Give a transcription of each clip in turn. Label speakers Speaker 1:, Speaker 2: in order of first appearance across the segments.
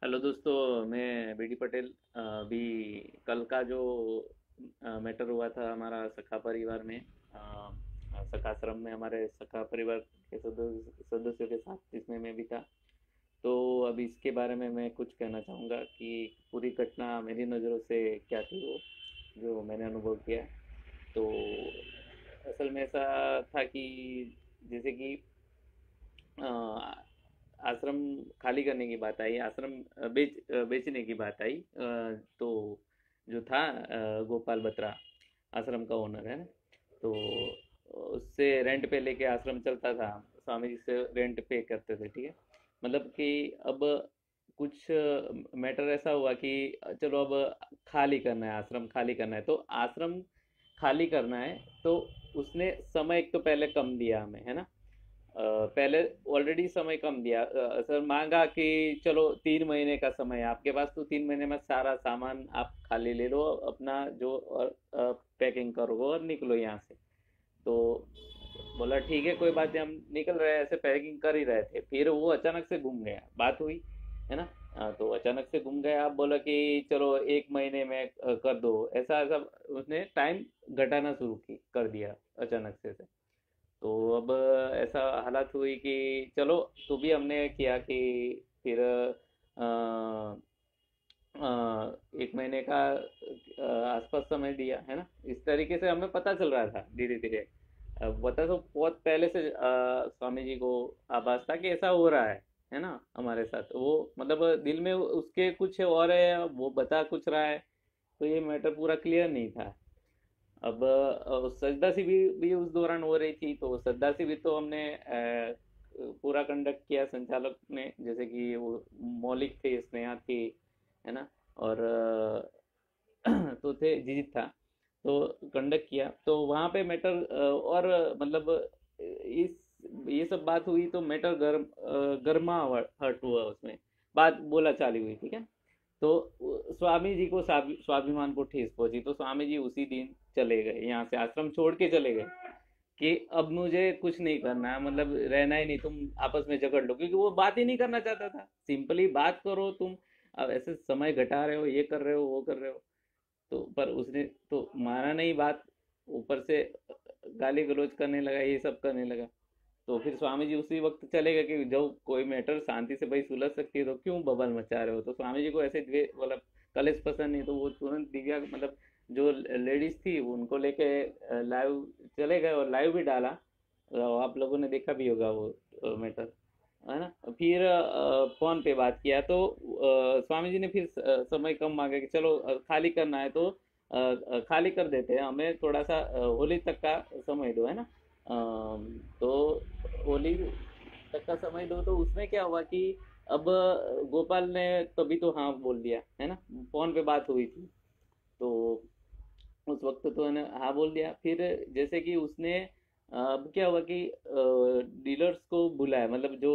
Speaker 1: Hello दोस्तों, मैं BD Patel. अभी कल का जो मैटर हुआ था हमारा सखा परिवार में, सखाश्रम में हमारे सखा परिवार के सदस्यों के साथ, जिसमें मैं भी था। तो अभी इसके बारे में मैं कुछ कहना चाहूँगा कि पूरी घटना मेरी नज़रों से क्या थी, वो जो मैंने अनुभव किया। तो असल में ऐसा था कि जैसे कि अ, आश्रम खाली करने की बात आई, आश्रम बेचने की बात आई। तो जो था गोपाल बत्रा, आश्रम का ओनर है ना। तो उससे रेंट पे लेके आश्रम चलता था। स्वामी जी से रेंट पे करते थे, ठीक है। मतलब कि अब कुछ मैटर ऐसा हुआ कि चलो अब खाली करना है, आश्रम खाली करना है। तो आश्रम खाली करना है तो उसने समय एक तो पहले कम दिया हमें, है ना। पहले ऑलरेडी समय कम दिया, सर मांगा कि चलो 3 महीने का समय है आपके पास, तो 3 महीने में सारा सामान आप खाली ले लो अपना जो, और पैकिंग करो और निकलो यहाँ से। तो बोला ठीक है, कोई बात नहीं, हम निकल रहे हैं, ऐसे पैकिंग कर ही रहे थे, फिर वो अचानक से घूम गया, बात हुई, है ना। तो अचानक से घूम गया, आप बोला कि चलो 1 महीने में कर दो, ऐसा ऐसा उसने टाइम घटाना शुरू की कर दिया अचानक से। तो अब ऐसा हालत हुई कि चलो, तो भी हमने किया कि फिर 1 महीने का आसपास समय दिया, है ना। इस तरीके से हमें पता चल रहा था धीरे धीरे। अब पता तो बहुत पहले से स्वामी जी को आभास था कि ऐसा हो रहा है ना, हमारे साथ। वो मतलब दिल में उसके कुछ और है, वो बता कुछ रहा है। तो ये मैटर पूरा क्लियर नहीं था। अब सजदा सी भी उस दौरान हो रही थी, तो सजदा सी भी तो हमने पूरा कंडक्ट किया संचालक ने, जैसे कि वो मौलिक थे, स्नेहा थी, है ना। और तो थे जीत था। तो कंडक्ट किया तो वहाँ पे मैटर और मतलब इस ये सब बात हुई तो मैटर गर्मा हर्ट हुआ उसमें, बात बोला चाली हुई, ठीक है। तो स्वामी जी को स्वाभिमान को ठेस पहुंची, तो स्वामी जी उसी दिन चले गए, यहाँ से आश्रम छोड़ के चले गए कि अब मुझे कुछ नहीं करना है, मतलब रहना ही नहीं, तुम आपस में झगड़ लो, क्योंकि वो बात ही नहीं करना चाहता था। सिंपली बात करो तुम, अब ऐसे समय घटा रहे हो, ये कर रहे हो, वो कर रहे हो। तो पर उसने तो माना नहीं बात, ऊपर से गाली गलौज करने लगा, ये सब करने लगा। तो फिर स्वामी जी उसी वक्त चले गए कि जब कोई मैटर शांति से भाई सुलझ सकती है तो क्यों बबल मचा रहे हो। तो स्वामी जी को ऐसे मतलब कलेश पसंद नहीं, तो वो तुरंत दिव्या, मतलब जो लेडीज थी उनको लेके लाइव चले गए और लाइव भी डाला। आप लोगों ने देखा भी होगा वो मैटर, है ना। फिर फोन पे बात किया तो स्वामी जी ने फिर समय कम मांगा कि चलो खाली करना है तो खाली कर देते हैं, हमें थोड़ा सा होली तक का समय दो, है ना। तो होली तक का समय दो। तो उसमें क्या हुआ कि अब गोपाल ने तभी तो हाँ बोल दिया, है ना। फोन पे बात हुई थी, तो उस वक्त तो मैंने हाँ बोल दिया। फिर जैसे कि उसने अब क्या हुआ कि डीलर्स को बुलाया, मतलब जो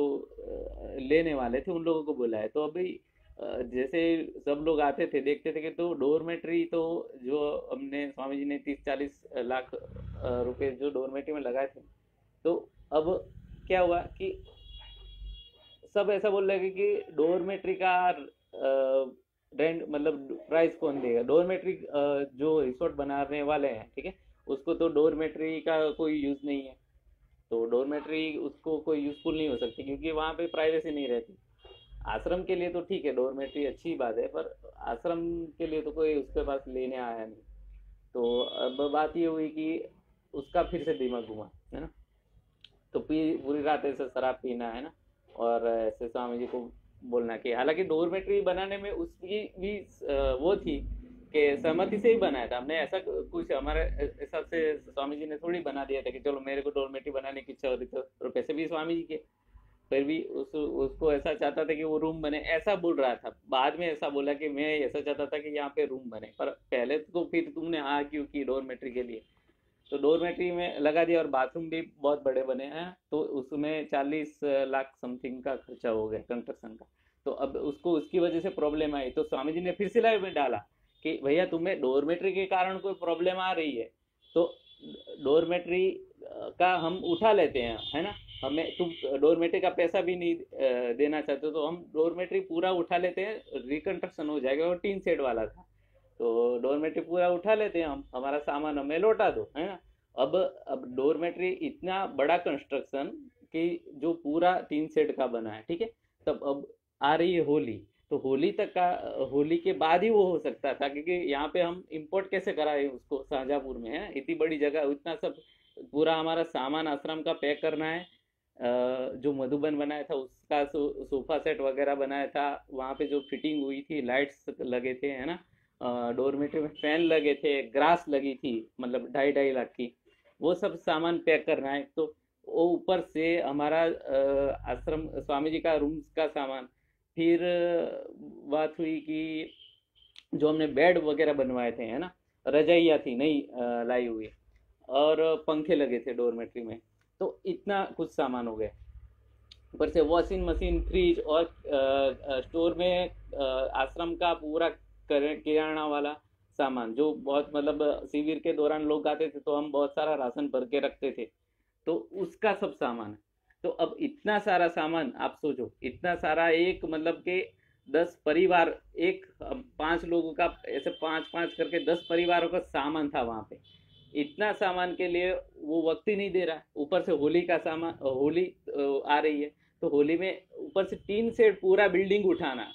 Speaker 1: लेने वाले थे उन लोगों को बुलाया। तो अभी जैसे सब लोग आते थे देखते थे कि तो डोरमेट्री तो जो हमने स्वामी जी ने 30-40 लाख रुपए जो डोरमेट्री में लगाए थे, तो अब क्या हुआ कि सब ऐसा बोल रहे कि डोरमेट्री का रेंट, मतलब प्राइस कौन देगा। डोरमेट्री जो रिसोर्ट बनाने वाले हैं, ठीक है, उसको तो डोरमेट्री का कोई यूज नहीं है। तो डोरमेट्री उसको कोई यूजफुल नहीं हो सकती, क्योंकि वहाँ पे प्राइवेसी नहीं रहती। आश्रम के लिए तो ठीक है, डोरमेट्री अच्छी बात है, पर आश्रम के लिए तो कोई उसके पास लेने आया नहीं। तो अब बात ये हुई कि उसका फिर से दिमाग घुमा, है ना। तो पूरी रात ऐसे शराब पीना, है ना। और ऐसे स्वामी जी को बोलना कि हालांकि डोरमेट्री बनाने में उसकी भी वो थी कि सहमति से ही बनाया था हमने, ऐसा कुछ हमारे हिसाब से स्वामी जी ने थोड़ी बना दिया था कि चलो मेरे को डोरमेट्री बनाने की इच्छा हो रही, तो पैसे भी स्वामी जी के। फिर भी उसको ऐसा चाहता था कि वो रूम बने, ऐसा बोल रहा था। बाद में ऐसा बोला कि मैं ऐसा चाहता था कि यहाँ पे रूम बने, पर पहले तो फिर तुमने हाँ क्यों की डोरमेट्री के लिए। तो डोरमेट्री में लगा दिया, और बाथरूम भी बहुत बड़े बने हैं, तो उसमें 40 लाख समथिंग का खर्चा हो गया कंस्ट्रक्शन का। तो अब उसको उसकी वजह से प्रॉब्लम आई, तो स्वामी जी ने फिर सिलाई में डाला कि भैया तुम्हें डोरमेट्री के कारण कोई प्रॉब्लम आ रही है तो डोरमेट्री का हम उठा लेते हैं, है ना। हमें तुम डोरमेट्री का पैसा भी नहीं देना चाहते तो हम डोरमेट्री पूरा उठा लेते हैं, रिकंस्ट्रक्शन हो जाएगा, और टीन शेड वाला था। तो डोरमेट्री पूरा उठा लेते हैं हम, हमारा सामान हमें लौटा दो, है ना। अब डोरमेट्री इतना बड़ा कंस्ट्रक्शन कि जो पूरा टीन शेड का बना है, ठीक है। तब अब आ रही है होली, तो होली तक का, होली के बाद ही वो हो सकता था, क्योंकि यहाँ पे हम इंपोर्ट कैसे कराए उसको, शाहजहाँपुर में है इतनी बड़ी जगह, इतना सब पूरा हमारा सामान आश्रम का पैक करना है। जो मधुबन बनाया था उसका सोफा सेट वगैरह बनाया था, वहाँ पे जो फिटिंग हुई थी, लाइट्स लगे थे, है ना। डोरमेट्री में फैन लगे थे, ग्रास लगी थी, मतलब 2.5-2.5 लाख की, वो सब सामान पैक करना है। तो वो ऊपर से हमारा आश्रम स्वामी जी का रूम्स का सामान। फिर बात हुई कि जो हमने बेड वगैरह बनवाए थे, है ना, रजाइयाँ थी नहीं लाई हुई, और पंखे लगे थे डोरमेट्री में। तो इतना कुछ सामान हो गया। ऊपर से वॉशिंग मशीन, फ्रिज, और स्टोर में आश्रम का पूरा किराना वाला सामान, जो बहुत मतलब शिविर के दौरान लोग आते थे तो हम बहुत सारा राशन भर के रखते थे, तो उसका सब सामान है। तो अब इतना सारा सामान आप सोचो, इतना सारा, एक मतलब के 10 परिवार, एक 5 लोगों का, ऐसे 5-5 करके 10 परिवारों का सामान था वहां पे। इतना सामान के लिए वो वक्त ही नहीं दे रहा। ऊपर से होली का सामान, होली आ रही है, तो होली में ऊपर से टीन से पूरा बिल्डिंग उठाना,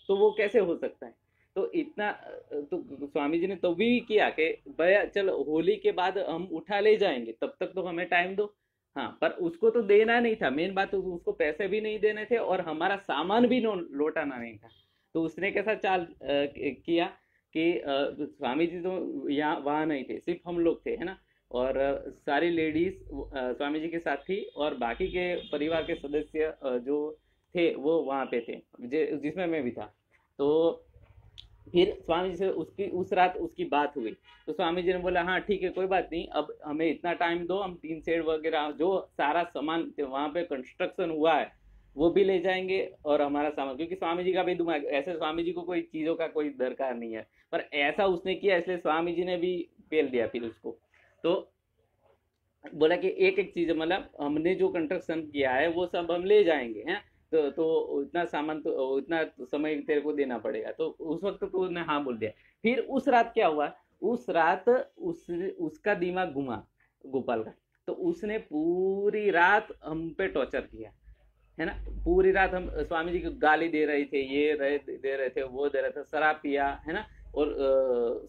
Speaker 1: तो वो कैसे हो सकता है। तो इतना तो स्वामी जी ने तो भी किया कि भैया चलो होली के बाद हम उठा ले जाएंगे, तब तक तो हमें टाइम दो। हाँ, पर उसको तो देना नहीं था, मेन बात तो उसको पैसे भी नहीं देने थे और हमारा सामान भी लौटाना नहीं था। तो उसने कैसा चाल किया कि स्वामी जी तो यहाँ वहाँ नहीं थे, सिर्फ हम लोग थे, है ना। और सारी लेडीज स्वामी जी के साथ थी, और बाकी के परिवार के सदस्य जो थे वो वहाँ पे थे, जिसमें मैं भी था। तो फिर स्वामी जी से उसकी उस रात उसकी बात हुई, तो स्वामी जी ने बोला हाँ ठीक है, कोई बात नहीं, अब हमें इतना टाइम दो, हम टीन शेड वगैरह जो सारा सामान वहाँ पे कंस्ट्रक्शन हुआ है वो भी ले जाएंगे, और हमारा सामान, क्योंकि स्वामी जी का भी दिमाग ऐसे, स्वामी जी को कोई चीज़ों का कोई दरकार नहीं है, पर ऐसा उसने किया, इसलिए स्वामी जी ने भी पेल दिया फिर उसको। तो बोला कि एक एक चीज, मतलब हमने जो कंस्ट्रक्शन किया है वो सब हम ले जाएंगे, हैं। तो इतना सामान, तो इतना समय तेरे को देना पड़ेगा। तो उस वक्त तो उसने हाँ बोल दिया। फिर उस रात क्या हुआ, उस रात उसका दिमाग घुमा, गोपाल का। तो उसने पूरी रात हम पे टॉर्चर किया, है ना। पूरी रात हम स्वामी जी को गाली दे रहे थे, ये दे रहे थे, वो दे रहे थे, शराब पिया, है ना। और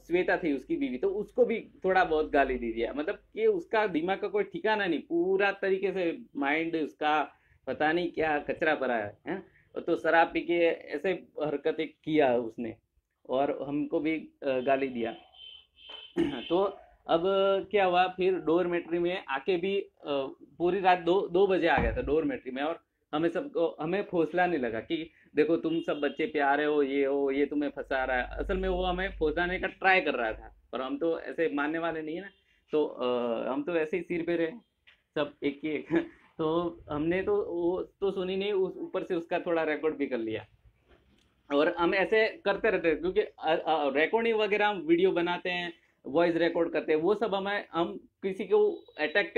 Speaker 1: श्वेता थी उसकी बीवी, तो उसको भी थोड़ा बहुत गाली दे दिया, मतलब कि उसका दिमाग का कोई ठिकाना नहीं, पूरा तरीके से माइंड उसका पता नहीं क्या कचरा भरा है। तो शराब पी के ऐसे हरकतें किया उसने, और हमको भी गाली दिया। तो अब क्या हुआ, फिर डोरमेट्री में आके भी पूरी रात 2 बजे आ गया था डोरमेट्री में, और हमें सबको, हमें फौसलाने लगा कि देखो तुम सब बच्चे प्यारे हो, ये तुम्हें फंसा रहा है। असल में वो हमें फंसाने का ट्राई कर रहा था, पर हम तो ऐसे मानने वाले नहीं है ना। तो हम तो ऐसे ही सिर पे रहे, सब एक ही एक। तो हमने तो वो तो सुनी नहीं, उस ऊपर से उसका थोड़ा रिकॉर्ड भी कर लिया। और हम ऐसे करते रहते हैं, क्योंकि रिकॉर्डिंग वगैरह हम वीडियो बनाते हैं, वॉइस रिकॉर्ड करते हैं, वो सब हम किसी को अटैक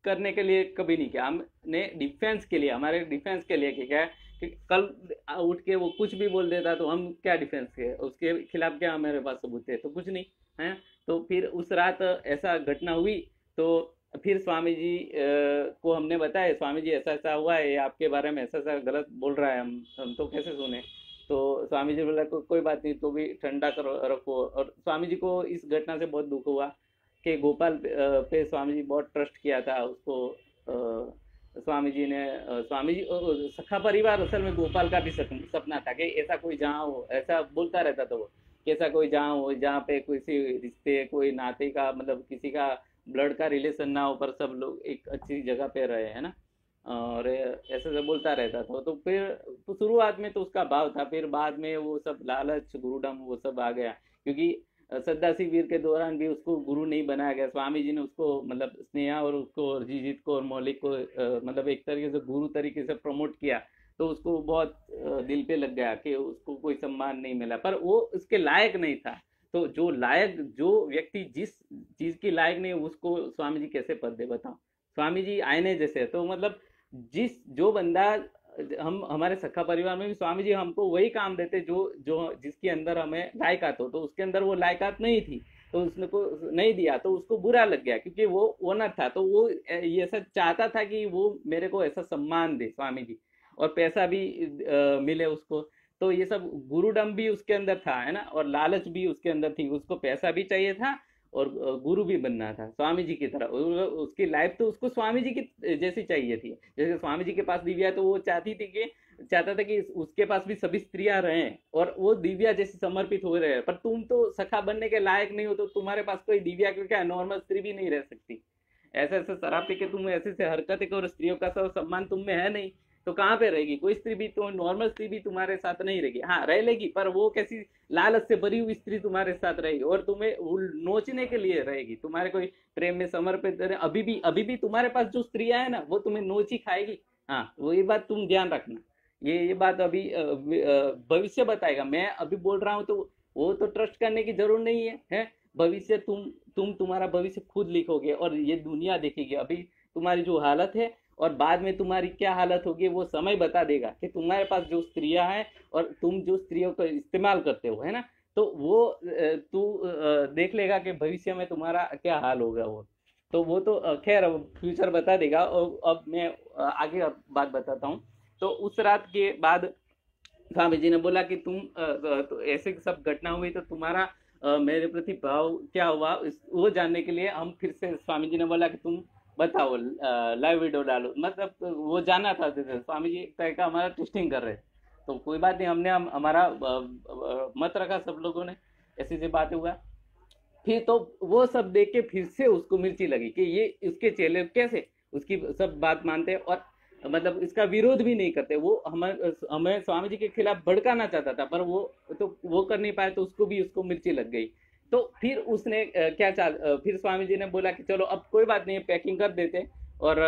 Speaker 1: करने के लिए कभी नहीं किया। हमने डिफेंस के लिए, हमारे डिफेंस के लिए क्या है कि कल उठ के वो कुछ भी बोल देता तो हम क्या डिफेंस के, उसके खिलाफ क्या हमारे पास सबूत है, तो कुछ नहीं है। तो फिर उस रात ऐसा घटना हुई। तो फिर स्वामी जी को हमने बताया, स्वामी जी ऐसा ऐसा हुआ है, ये आपके बारे में ऐसा ऐसा गलत बोल रहा है, हम तो कैसे सुने। तो स्वामी जी बोला कोई बात नहीं, तो भी ठंडा करो रखो। और स्वामी जी को इस घटना से बहुत दुख हुआ कि गोपाल पे स्वामी जी बहुत ट्रस्ट किया था उसको। स्वामी जी ने स्वामी जी सखा परिवार, असल में गोपाल का भी सपना था कि ऐसा कोई जहाँ हो, ऐसा बोलता रहता था वो, कि ऐसा कोई जहाँ हो जहाँ पे किसी रिश्ते, कोई नाते का, मतलब किसी का ब्लड का रिलेशन ना हो, पर सब लोग एक अच्छी जगह पे रहे, है ना। और ऐसे ऐसे बोलता रहता था। तो फिर तो शुरुआत में तो उसका भाव था, फिर बाद में वो सब लालच, गुरुडम, वो सब आ गया, क्योंकि सद्दा शिविर के दौरान भी उसको गुरु नहीं बनाया गया। स्वामी जी ने उसको, मतलब स्नेहा और उसको, और जीजित को और मौलिक को मतलब एक तरीके से गुरु तरीके से प्रमोट किया। तो उसको बहुत दिल पे लग गया कि उसको कोई सम्मान नहीं मिला, पर वो उसके लायक नहीं था। तो जो लायक, जो व्यक्ति जिस चीज की लायक नहीं, उसको स्वामी जी कैसे पद दे, बताओ। स्वामी जी आईने जैसे, तो मतलब जिस जो बंदा, हम हमारे सखा परिवार में भी स्वामी जी हमको वही काम देते जो जो जिसके अंदर हमें लायकात हो, तो उसके अंदर वो लायकात नहीं थी, तो उसने को नहीं दिया, तो उसको बुरा लग गया क्योंकि वो ओनर था, तो वो ये ऐसा चाहता था कि वो मेरे को ऐसा सम्मान दे स्वामी जी, और पैसा भी मिले उसको। तो ये सब गुरुडम भी उसके अंदर था, है ना, और लालच भी उसके अंदर थी, उसको पैसा भी चाहिए था और गुरु भी बनना था स्वामी जी की तरह। उसकी लाइफ तो उसको स्वामी जी की जैसी चाहिए थी, जैसे स्वामी जी के पास दिव्या है, तो वो चाहता था कि उसके पास भी सभी स्त्रियां रहें और वो दिव्या जैसे समर्पित हो रहे हैं। पर तुम तो सखा बनने के लायक नहीं हो, तो तुम्हारे पास कोई दिव्या क्यों, क्या नॉर्मल स्त्री भी नहीं रह सकती। ऐसे ऐसे शराब पी के तुम ऐसे ऐसे हरकतें करो, स्त्रियों का सब सम्मान तुम में है नहीं, तो कहाँ पे रहेगी कोई स्त्री भी, तो नॉर्मल स्त्री भी तुम्हारे साथ नहीं रहेगी, हाँ रह लेगी, पर वो कैसी लालच से भरी हुई स्त्री तुम्हारे साथ रहेगी और तुम्हें नोचने के लिए रहेगी, तुम्हारे कोई प्रेम में समर्पित। अभी भी तुम्हारे पास जो स्त्रियां है ना, वो तुम्हें नोच ही खाएगी। हाँ, वो ये बात तुम ध्यान रखना। ये बात अभी भविष्य बताएगा, मैं अभी बोल रहा हूँ तो वो तो ट्रस्ट करने की जरूर नहीं है। भविष्य तुम्हारा भविष्य खुद लिखोगे और ये दुनिया देखेगी। अभी तुम्हारी जो हालत है और बाद में तुम्हारी क्या हालत होगी, वो समय बता देगा कि तुम्हारे पास जो स्त्रियां हैं और तुम जो स्त्रियों को इस्तेमाल करते हो, है ना, तो वो तू देख लेगा कि भविष्य में तुम्हारा क्या हाल होगा। वो तो खैर फ्यूचर बता देगा। और अब मैं आगे बात बताता हूँ। तो उस रात के बाद स्वामी जी ने बोला कि तो ऐसे सब घटना हुई, तो तुम्हारा मेरे प्रति भाव क्या हुआ, वो जानने के लिए हम फिर से, स्वामी जी ने बोला कि तुम बताओ, लाइव वीडियो डालो, मतलब वो जानना था। स्वामी जी एक तरह का हमारा टेस्टिंग कर रहे थे। तो कोई बात नहीं, हमारा मत रखा सब लोगों ने, ऐसी ऐसी बातें हुआ। फिर तो वो सब देख के फिर से उसको मिर्ची लगी कि ये उसके चेले कैसे उसकी सब बात मानते हैं और मतलब इसका विरोध भी नहीं करते। वो हमें स्वामी जी के खिलाफ भड़काना चाहता था, पर वो कर नहीं पाया, तो उसको मिर्ची लग गई। तो फिर उसने फिर स्वामी जी ने बोला कि चलो अब कोई बात नहीं, पैकिंग कर देते। और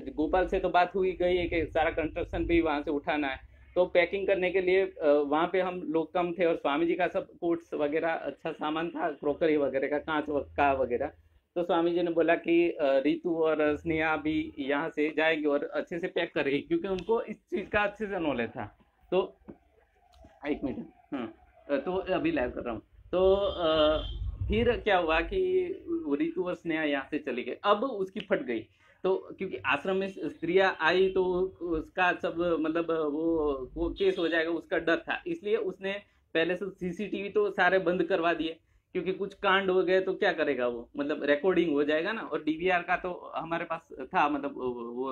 Speaker 1: गोपाल से तो बात हुई गई है कि सारा कंस्ट्रक्शन भी वहां से उठाना है, तो पैकिंग करने के लिए वहां पे हम लोग कम थे और स्वामी जी का सब कोट्स वगैरह अच्छा सामान था, क्रोकरी वगैरह का, कांच का वगैरह। तो स्वामी जी ने बोला कि रितु और स्नेहा भी यहाँ से जाएंगे और अच्छे से पैक करेगी, क्योंकि उनको इस चीज का अच्छे से नॉलेज था। तो एक मिनट, तो अभी लाइव कर रहा हूँ। तो फिर क्या हुआ कि रितु और स्नेहा यहाँ से चली गई, अब उसकी फट गई। तो क्योंकि आश्रम में स्त्रियां आई तो उसका सब मतलब वो केस हो जाएगा, उसका डर था, इसलिए उसने पहले से सीसीटीवी तो सारे बंद करवा दिए, क्योंकि कुछ कांड हो गए तो क्या करेगा वो, मतलब रिकॉर्डिंग हो जाएगा ना। और डीवीआर का तो हमारे पास था, मतलब वो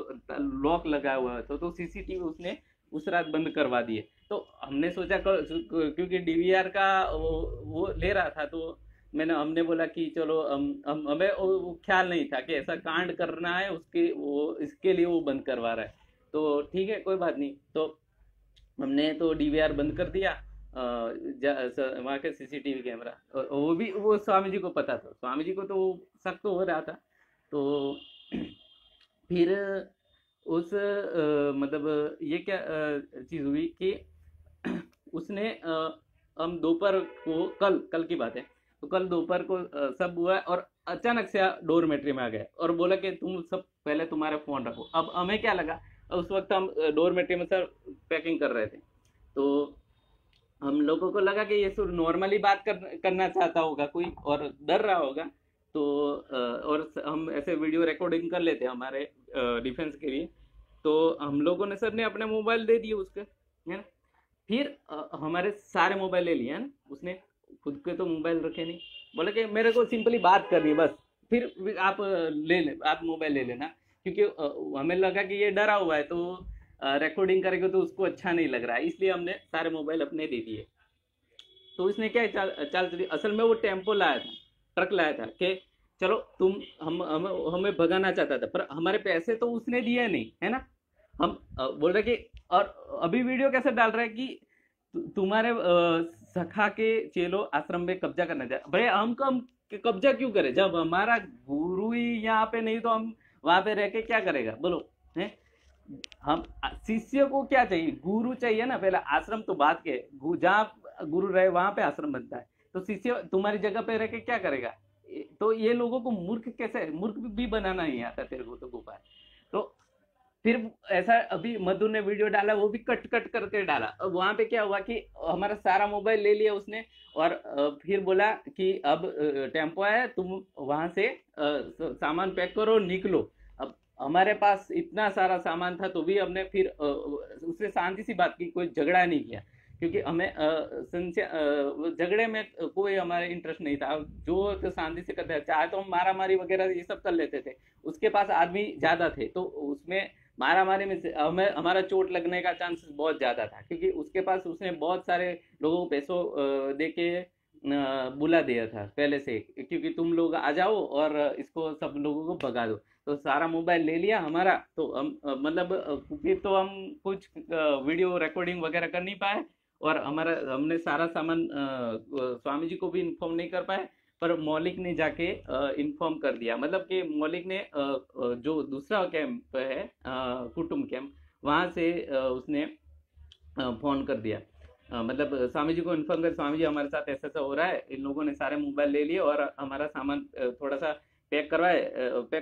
Speaker 1: लॉक लगा हुआ है, तो सीसीटीवी उसने उस रात बंद करवा दिए। तो हमने सोचा क्योंकि डीवीआर का वो ले रहा था, तो हमने बोला कि चलो हमें वो ख्याल नहीं था कि ऐसा कांड करना है, उसके वो इसके लिए वो बंद करवा रहा है। तो ठीक है, कोई बात नहीं। तो हमने तो डीवीआर बंद कर दिया, वहाँ के सीसीटीवी कैमरा। और वो स्वामी जी को पता था, स्वामी जी को तो शक तो हो रहा था। तो फिर उस मतलब ये क्या चीज़ हुई कि उसने हम दोपहर को, कल कल की बात है, तो कल दोपहर को सब हुआ और अचानक से डोरमेट्री में आ गए और बोला कि तुम सब पहले तुम्हारे फ़ोन रखो। अब हमें क्या लगा, उस वक्त हम डोरमेट्री में सर पैकिंग कर रहे थे, तो हम लोगों को लगा कि ये सिर्फ नॉर्मली बात करना चाहता होगा कोई और डर रहा होगा। तो और हम ऐसे वीडियो रिकॉर्डिंग कर लेते हमारे डिफेंस के लिए। तो हम लोगों ने, सर ने अपने मोबाइल दे दिए उसके, है ना। फिर हमारे सारे मोबाइल ले लिए, है ना, उसने खुद के तो मोबाइल रखे नहीं। बोले कि मेरे को सिंपली बात करनी है बस, फिर आप आप मोबाइल ले लेना, क्योंकि हमें लगा कि ये डरा हुआ है, तो रिकॉर्डिंग करेंगे तो उसको अच्छा नहीं लग रहा है, इसलिए हमने सारे मोबाइल अपने दे दिए। तो उसने क्या चाल चाल चली, असल में वो टेम्पो लाया था, ट्रक लाया था कि चलो तुम हमें भगाना चाहता था, पर हमारे पैसे तो उसने दिए नहीं, है ना। हम बोल रहे कि, और अभी वीडियो कैसे डाल रहा है कि तुम्हारे सखा के चेलो आश्रम में कब्जा करना चाहे। भाई हम कब्जा क्यों करें, जब हमारा गुरु ही यहाँ पे नहीं, तो हम वहां पे रह के क्या करेगा, बोलो। है, हम शिष्य को क्या चाहिए, गुरु चाहिए ना, पहले आश्रम तो बात के, जहाँ गुरु रहे वहां पे आश्रम बनता है, तो शिष्य तुम्हारी जगह पे रह के क्या करेगा। तो ये लोगों को मूर्ख कैसे, मूर्ख भी बनाना नहीं आता तेरे को तो गोपाल। तो फिर ऐसा अभी मधु ने वीडियो डाला, वो भी कट कट करके डाला। अब वहां पे क्या हुआ कि हमारा सारा मोबाइल ले लिया उसने, और फिर बोला कि अब टेम्पो आया, तुम वहां से सामान पैक करो, निकलो। अब हमारे पास इतना सारा सामान था, तो भी हमने फिर उससे शांति सी बात की, कोई झगड़ा नहीं किया, क्योंकि हमें झगड़े में कोई हमारा इंटरेस्ट नहीं था। जो तो शांति से करते, चाहे तो हम मारा मारी वगैरह ये सब कर लेते थे। उसके पास आदमी ज्यादा थे, तो उसमें मारा मारी में हमें हमारा चोट लगने का चांसेस बहुत ज्यादा था, क्योंकि उसके पास उसने बहुत सारे लोगों को पैसों दे के बुला दिया था पहले से, क्योंकि तुम लोग आ जाओ और इसको सब लोगों को भगा दो। तो सारा मोबाइल ले लिया हमारा, तो हम मतलब फिर तो हम कुछ वीडियो रिकॉर्डिंग वगैरह कर नहीं पाए, और हमारा हमने सारा सामान स्वामी जी को भी इन्फॉर्म नहीं कर पाए। पर मौलिक ने जाके इन्फॉर्म कर दिया, मतलब कि मौलिक ने जो दूसरा कैंप है कुटुंब कैंप, वहां से उसने फोन कर दिया, मतलब स्वामी जी को इन्फॉर्म कर, स्वामी जी हमारे साथ ऐसा ऐसा हो रहा है, इन लोगों ने सारे मोबाइल ले लिए और हमारा सामान थोड़ा सा पैक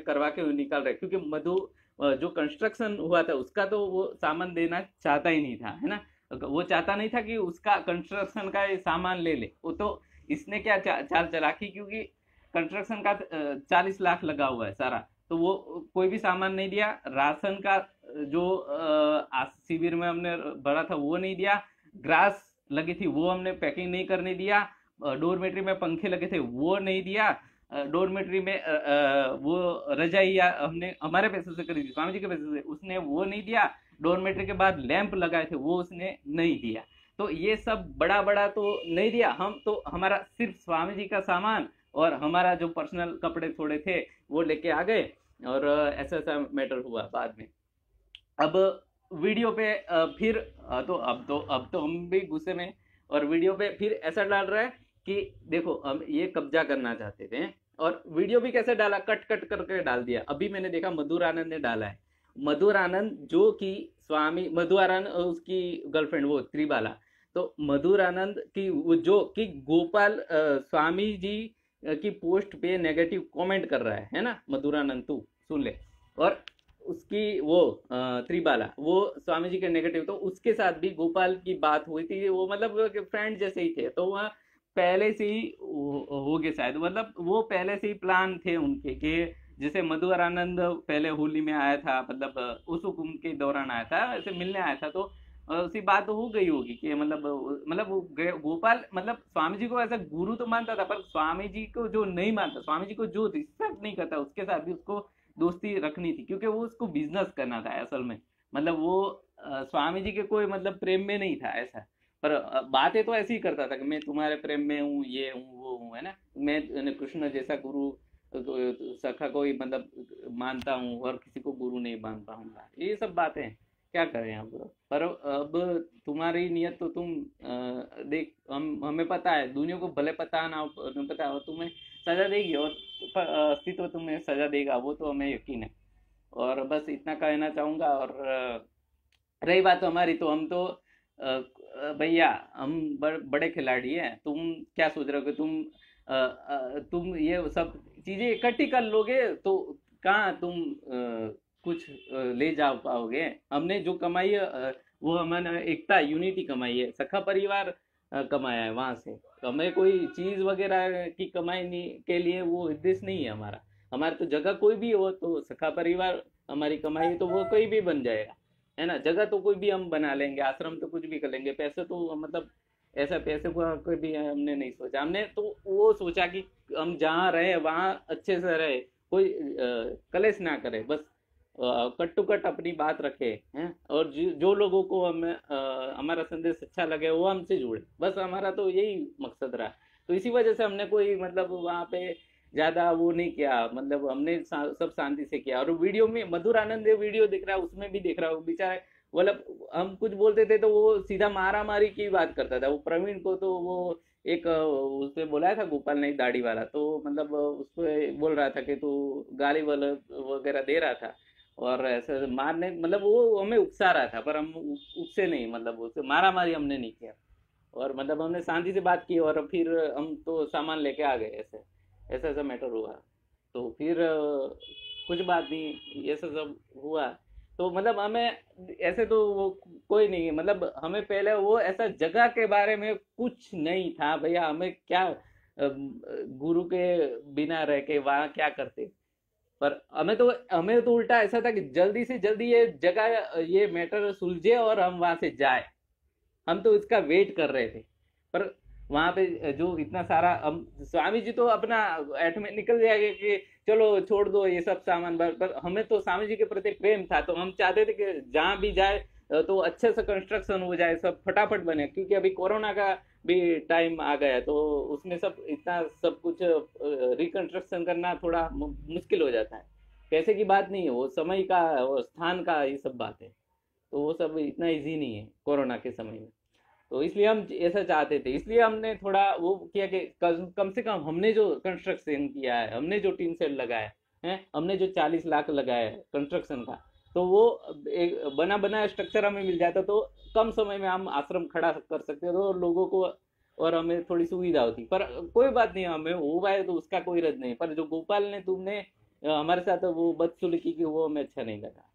Speaker 1: करवा के निकाल रहे, क्योंकि मधु जो कंस्ट्रक्शन हुआ था उसका तो वो सामान देना चाहता ही नहीं था, है ना। वो चाहता नहीं था कि उसका कंस्ट्रक्शन का ये सामान ले ले। वो तो इसने क्या चाल चला कि, क्योंकि कंस्ट्रक्शन का 40 लाख लगा हुआ है सारा, तो वो कोई भी सामान नहीं दिया। राशन का जो शिविर में हमने भरा था वो नहीं दिया, ग्रास लगी थी वो हमने पैकिंग नहीं करने दिया, डोरमेट्री में पंखे लगे थे वो नहीं दिया, डोरमेट्री में वो रजाई या हमने हमारे पैसे से खरीदी, स्वामी जी के पैसे से, उसने वो नहीं दिया। डोरमेट्री के बाद लैंप लगाए थे वो उसने नहीं दिया। तो ये सब बड़ा बड़ा तो नहीं दिया, हम तो हमारा सिर्फ स्वामी जी का सामान और हमारा जो पर्सनल कपड़े थोड़े थे वो लेके आ गए। और ऐसा ऐसा मैटर हुआ बाद में। अब वीडियो पे फिर तो हम भी गुस्से में, और वीडियो पे फिर ऐसा डाल रहा है कि देखो हम ये कब्जा करना चाहते थे, और वीडियो भी कैसे डाला, कट कट करके डाल दिया। अभी मैंने देखा मधुर आनंद ने डाला है, मधुर आनंद जो कि स्वामी मधुर आनंद उसकी गर्लफ्रेंड वो त्रिबाला, तो मधुर आनंद की वो जो कि गोपाल स्वामी जी की पोस्ट पे नेगेटिव कमेंट कर रहा है ना मधुर आनंद, तू सुन ले। और उसकी वो त्रिबाला वो स्वामी जी के नेगेटिव, तो उसके साथ भी गोपाल की बात हुई थी, वो मतलब फ्रेंड जैसे ही थे, तो वह पहले से ही हो गए शायद, मतलब वो पहले से ही प्लान थे उनके कि जैसे मधुर आनंद पहले होली में आया था, मतलब उस हुक्म के दौरान आया था, ऐसे मिलने आया था, तो उसी बात हो गई होगी कि मतलब वो गोपाल मतलब स्वामी जी को ऐसा गुरु तो मानता था, पर स्वामी जी को जो नहीं मानता, स्वामी जी को जो रिस्पेक्ट नहीं करता, उसके साथ भी उसको दोस्ती रखनी थी, क्योंकि वो उसको बिजनेस करना था असल में। मतलब वो स्वामी जी के कोई मतलब प्रेम में नहीं था ऐसा, पर बातें तो ऐसी ही करता था कि मैं तुम्हारे प्रेम में हूँ, ये हूँ वो हूँ, है ना। मैं कृष्ण जैसा गुरु सखा को ही मतलब मानता हूँ और किसी को गुरु नहीं मान पाऊंगा, ये सब बातें हैं। क्या करें अब। पर अब तुम्हारी नियत तो तुम देख, हमें पता है, दुनिया को भले पता ना हो, नहीं पता हो, तुम्हें सजा देगी, और अस्तित्व तुम्हें सजा देगा, वो तो हमें यकीन है। और बस इतना कहना चाहूंगा। और रही बात हमारी, तो हम तो भैया हम बड़े खिलाड़ी हैं। तुम क्या सोच रहे हो कि तुम ये सब चीजें इकट्ठी कर लोगे तो कहाँ तुम कुछ ले जा पाओगे। हमने जो कमाई है वो हमारा एकता यूनिटी कमाई है, सखा परिवार कमाया है वहां से। तो हमें कोई चीज वगैरह की कमाई नहीं के लिए वो उद्देश्य नहीं है हमारा। हमारे तो जगह कोई भी हो तो सखा परिवार हमारी कमाई, तो वो कोई भी बन जाएगा, है ना। जगह तो कोई भी हम बना लेंगे, आश्रम तो कुछ भी कर लेंगे, पैसे तो मतलब ऐसा पैसे को कोई भी हमने नहीं सोचा। हमने तो वो सोचा कि हम जहाँ रहे वहाँ अच्छे से रहे, कोई कलेश ना करे, बस कट टू कट अपनी बात रखे हैं, और जो लोगों को हमें हमारा संदेश अच्छा लगे वो हमसे जुड़े, बस हमारा तो यही मकसद रहा। तो इसी वजह से हमने कोई मतलब वहाँ पे ज्यादा वो नहीं किया, मतलब हमने सब शांति से किया। और वीडियो में मधुर आनंद वीडियो दिख रहा है, उसमें भी देख रहा हूँ बेचारा, मतलब हम कुछ बोलते थे तो वो सीधा मारा मारी की बात करता था। वो प्रवीण को तो वो एक उसने बुलाया था गोपाल ने, दाढ़ी वाला, तो मतलब उसको बोल रहा था कि तू गाली वाला वगैरह दे रहा था, और ऐसे मारने मतलब वो हमें उकसा रहा था, पर हम उससे नहीं, मतलब उससे मारा मारी हमने नहीं किया। और मतलब हमने शांति से बात की, और फिर हम तो सामान लेके आ गए। ऐसे ऐसा ऐसा मैटर हुआ। तो फिर कुछ बात नहीं, ये सब सब हुआ। तो मतलब हमें ऐसे तो वो कोई नहीं है, मतलब हमें पहले वो ऐसा जगह के बारे में कुछ नहीं था भैया, हमें क्या गुरु के बिना रह के वहाँ क्या करते। पर हमें तो उल्टा ऐसा था कि जल्दी से जल्दी ये जगह, ये मैटर सुलझे और हम वहां से जाए। हम तो इसका वेट कर रहे थे। पर वहां पे जो इतना सारा, हम स्वामी जी तो अपना ऐठ में निकल जाएंगे कि चलो छोड़ दो ये सब सामान, पर हमें तो स्वामी जी के प्रति प्रेम था, तो हम चाहते थे कि जहां भी जाए तो अच्छे से कंस्ट्रक्शन हो जाए, सब फटाफट बने, क्योंकि अभी कोरोना का भी टाइम आ गया है, तो उसमें सब इतना सब कुछ रिकंस्ट्रक्शन करना थोड़ा मुश्किल हो जाता है। पैसे की बात नहीं है, वो समय का और स्थान का ये सब बात है। तो वो सब इतना इजी नहीं है कोरोना के समय में। तो इसलिए हम ऐसा चाहते थे, इसलिए हमने थोड़ा वो किया कि कम से कम हमने जो कंस्ट्रक्शन किया है, हमने जो टीन सेट लगाया है, हमने जो 40 लाख लगाया है कंस्ट्रक्शन का, तो वो एक बना बनाया स्ट्रक्चर हमें मिल जाता, तो कम समय में हम आश्रम खड़ा कर सकते थे और लोगों को, और हमें थोड़ी सुविधा होती। पर कोई बात नहीं, हमें हुआ है तो उसका कोई रद्द नहीं, पर जो गोपाल ने तुमने हमारे साथ वो बदसलूकी की, वो हमें अच्छा नहीं लगा।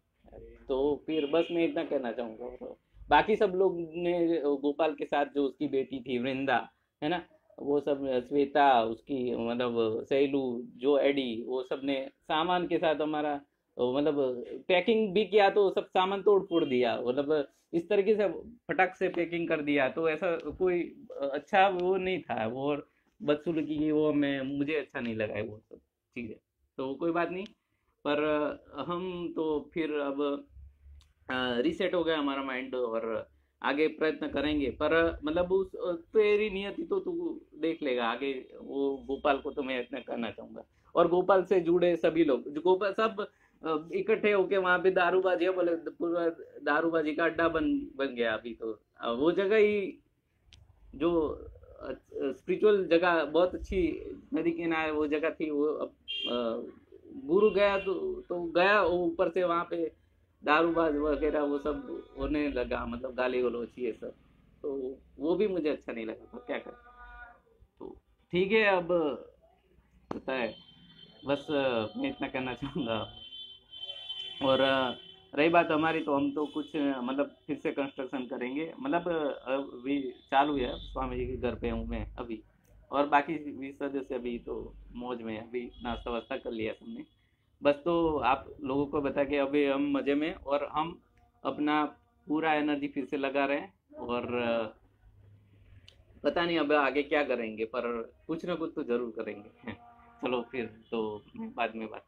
Speaker 1: तो फिर बस मैं इतना कहना चाहूंगा। तो बाकी सब लोग ने, गोपाल के साथ जो उसकी बेटी थी वृंदा, है ना, वो सब, श्वेता उसकी, मतलब सहेलू, जो एडी, वो सब ने सामान के साथ हमारा मतलब पैकिंग भी किया, तो सब सामान तोड़ फोड़ दिया, मतलब इस तरीके से फटक से पैकिंग कर दिया। तो ऐसा कोई अच्छा वो नहीं था वो, और बदसलूकी की वो मैं, मुझे अच्छा नहीं लगा है वो सब चीज़ें। तो कोई बात नहीं। पर हम तो फिर अब रीसेट हो गया हमारा माइंड, और आगे प्रयत्न करेंगे। पर मतलब उस तेरी नियति तो तू देख लेगा आगे। वो गोपाल को तो मैं इतना कहना चाहूंगा, और गोपाल से जुड़े सभी लोग, जो गोपाल सब इकट्ठे होके वहां पे दारूबाजी है, बोले पूरा दारूबाजी का अड्डा बन गया अभी तो। वो जगह ही जो स्पिरिचुअल जगह बहुत अच्छी, नदी किनारे वो जगह थी, वो अब गुरु गया तो गया, वो ऊपर से वहां पे दारूबाज वगैरह वो सब होने लगा, मतलब गाली गलौज ये सब। तो वो भी मुझे अच्छा नहीं लगा, तो क्या करें। तो ठीक है, अब पता है, बस मैं इतना कहना चाहूँगा। और रही बात हमारी, तो हम तो कुछ मतलब फिर से कंस्ट्रक्शन करेंगे, मतलब अभी चालू है, स्वामी जी के घर पे हूँ मैं अभी, और बाकी भी सदस्य अभी तो मौज में है, अभी नाश्ता वास्ता कर लिया सबने। बस तो आप लोगों को बता के अभी हम मजे में, और हम अपना पूरा एनर्जी फिर से लगा रहे हैं, और पता नहीं अब आगे क्या करेंगे, पर कुछ ना कुछ तो जरूर करेंगे। चलो फिर तो बाद में बात